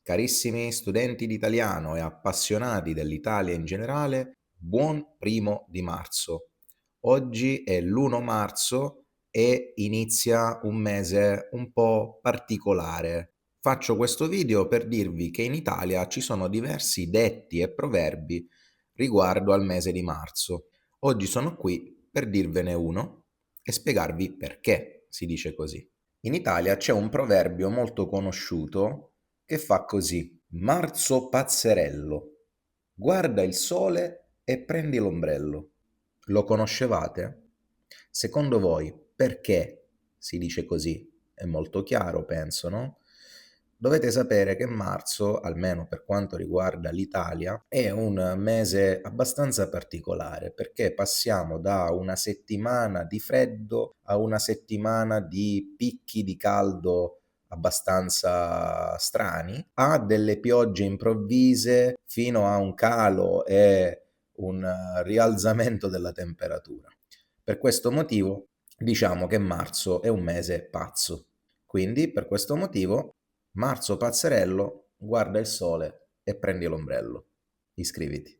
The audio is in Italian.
Carissimi studenti di italiano e appassionati dell'Italia in generale, buon 1° di marzo. Oggi è l'1 marzo e inizia un mese un po' particolare. Faccio questo video per dirvi che in Italia ci sono diversi detti e proverbi riguardo al mese di marzo. Oggi sono qui per dirvene uno e spiegarvi perché si dice così. In Italia c'è un proverbio molto conosciuto che fa così: marzo pazzerello, guarda il sole e prendi l'ombrello. Lo conoscevate? Secondo voi perché si dice così? È molto chiaro, penso, no? Dovete sapere che marzo, almeno per quanto riguarda l'Italia, è un mese abbastanza particolare perché passiamo da una settimana di freddo a una settimana di picchi di caldo abbastanza strani, a delle piogge improvvise fino a un calo e un rialzamento della temperatura. Per questo motivo diciamo che marzo è un mese pazzo. Quindi per questo motivo marzo pazzerello, guarda il sole e prendi l'ombrello. Iscriviti.